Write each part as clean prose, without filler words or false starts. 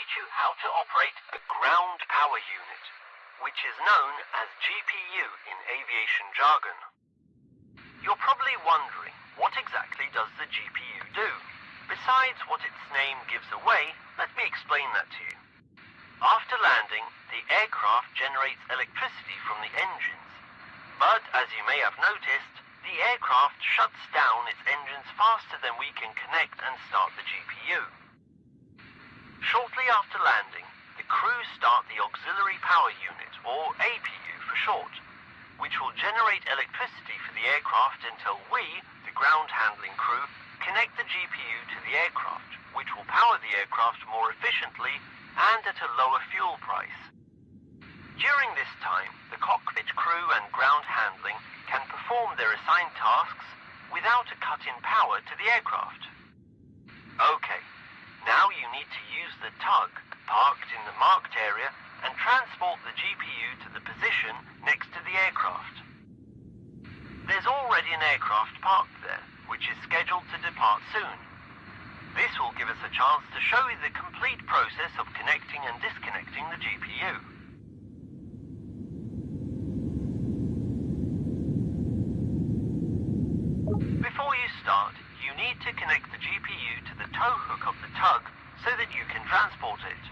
teach you how to operate a ground power unit, which is known as GPU in aviation jargon. You're probably wondering, what exactly does the GPU do? Besides what its name gives away, let me explain that to you. After landing, the aircraft generates electricity from the engines. But as you may have noticed, the aircraft shuts down its engines faster than we can connect and start the GPU. Shortly after landing, the crew start the auxiliary power unit, or APU for short, which will generate electricity for the aircraft until we, the ground handling crew, connect the GPU to the aircraft, which will power the aircraft more efficiently and at a lower fuel price. During this time, the cockpit crew and ground handling can perform their assigned tasks without a cut in power to the aircraft. Okay, now you need to use the tug parked in the marked area and transport the GPU to the position next to the aircraft. There's already an aircraft parked there, which is scheduled to depart soon. This will give us a chance to show you the complete process of connecting and disconnecting the GPU. Before you start, you need to connect the GPU to the tow hook of the tug so that you can transport it.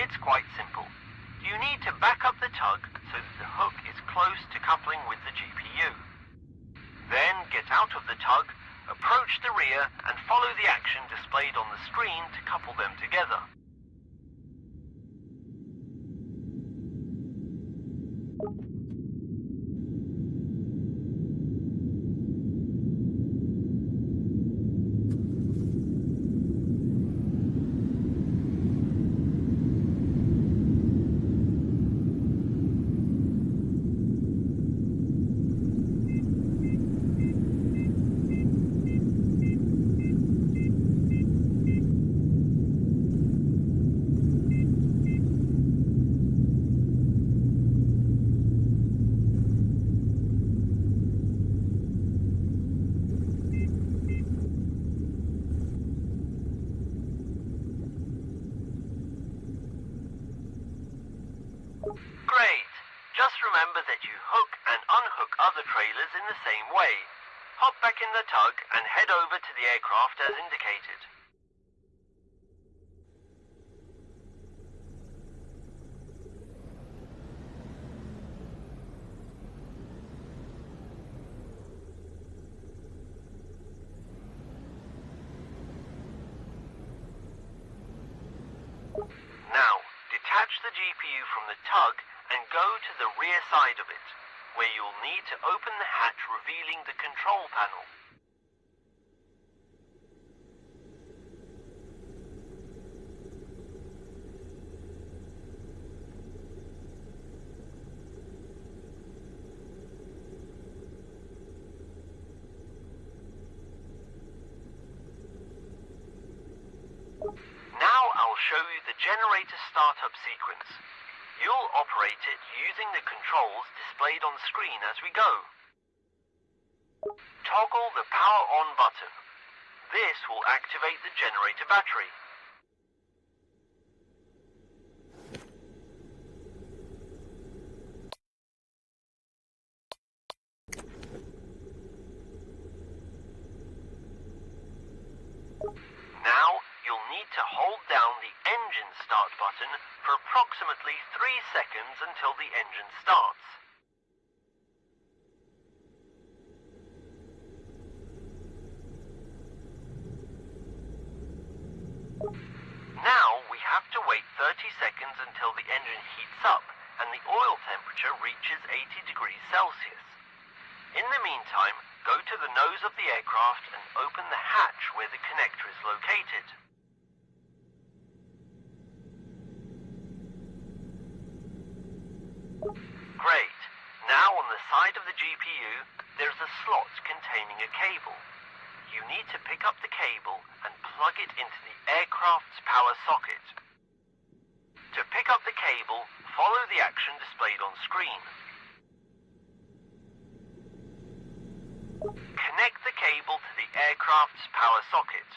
It's quite simple. You need to back up the tug so that the hook is close to coupling with the GPU. Then get out of the tug, approach the rear and follow the action displayed on the screen to couple them together. Great! Just remember that you hook and unhook other trailers in the same way. Hop back in the tug and head over to the aircraft as indicated. Now, detach the GPU from the tug and go to the rear side of it, where you'll need to open the hatch revealing the control panel. Now I'll show you the generator startup sequence. You'll operate it using the controls displayed on screen as we go. Toggle the power on button. This will activate the generator battery. Now, you'll need to hold down the engine start button for approximately 3 seconds until the engine starts. Now we have to wait 30 seconds until the engine heats up and the oil temperature reaches 80 degrees Celsius. In the meantime, go to the nose of the aircraft and open the hatch where the connector is located. Great. Now on the side of the GPU, there's a slot containing a cable. You need to pick up the cable and plug it into the aircraft's power socket. To pick up the cable, follow the action displayed on screen. Connect the cable to the aircraft's power socket.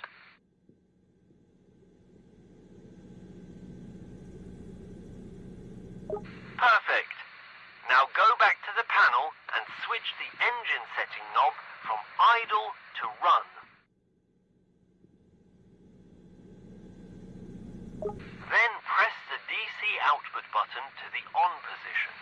Perfect. Now go back to the panel and switch the engine setting knob from idle to run. Then press the DC output button to the on position.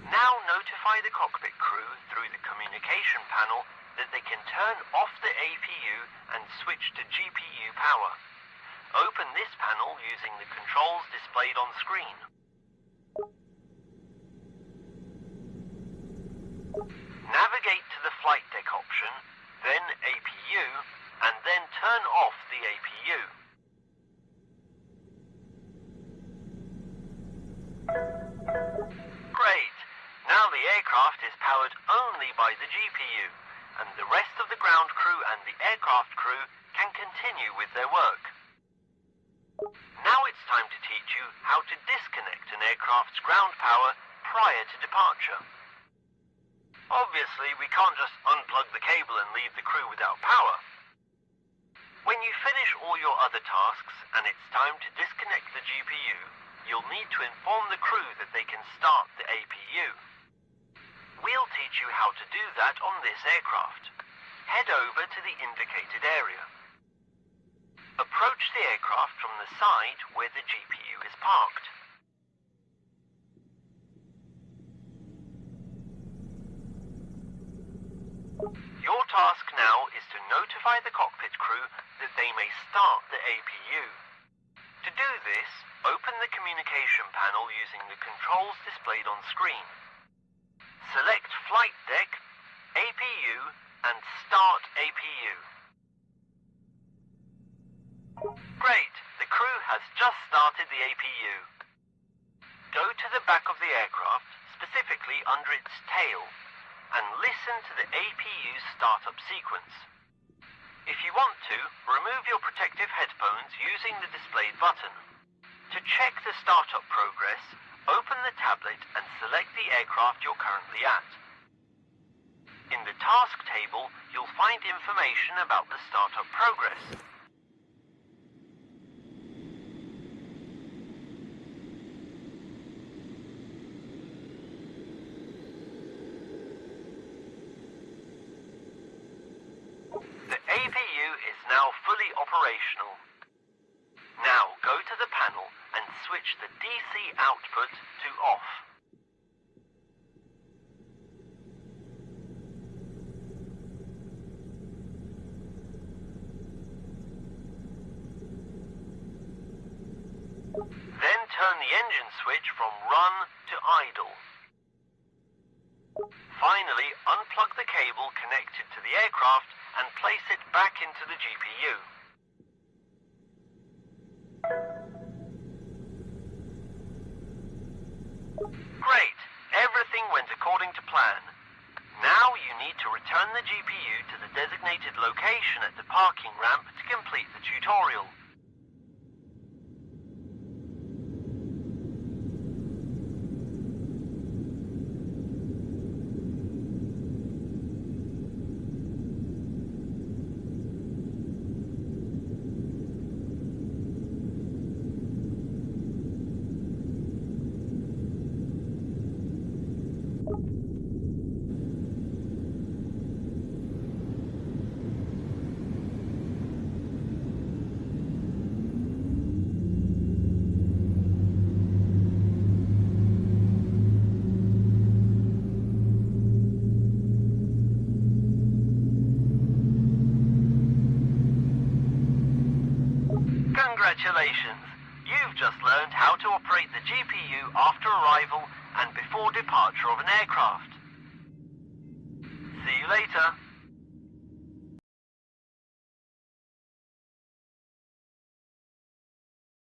Now notify the cockpit crew through the communication panel that they can turn off the APU and switch to GPU power. Open this panel using the controls displayed on screen. Navigate to the flight deck option, then APU, and then turn off the APU. Great! Now the aircraft is powered only by the GPU, and the rest of the ground crew and the aircraft crew can continue with their work. Now it's time to teach you how to disconnect an aircraft's ground power prior to departure. Obviously, we can't just unplug the cable and leave the crew without power. When you finish all your other tasks and it's time to disconnect the GPU, you'll need to inform the crew that they can start the APU. We'll teach you how to do that on this aircraft. Head over to the indicated area. Approach the aircraft from the side where the GPU is parked. Your task now is to notify the cockpit crew that they may start the APU. To do this, open the communication panel using the controls displayed on screen. Select Flight Deck, APU, and Start APU. Great! The crew has just started the APU. Go to the back of the aircraft, specifically under its tail, and listen to the APU's startup sequence. If you want to, remove your protective headphones using the displayed button. To check the startup progress, open the tablet and select the aircraft you're currently at. In the task table, you'll find information about the startup progress. Now fully operational. Now go to the panel and switch the DC output to off. Then turn the engine switch from run to idle. Finally, unplug the cable connected to the aircraft and place it back into the GPU. Great! Everything went according to plan. Now you need to return the GPU to the designated location at the parking ramp to complete the tutorial. Congratulations! You've just learned how to operate the GPU after arrival and before departure of an aircraft. See you later.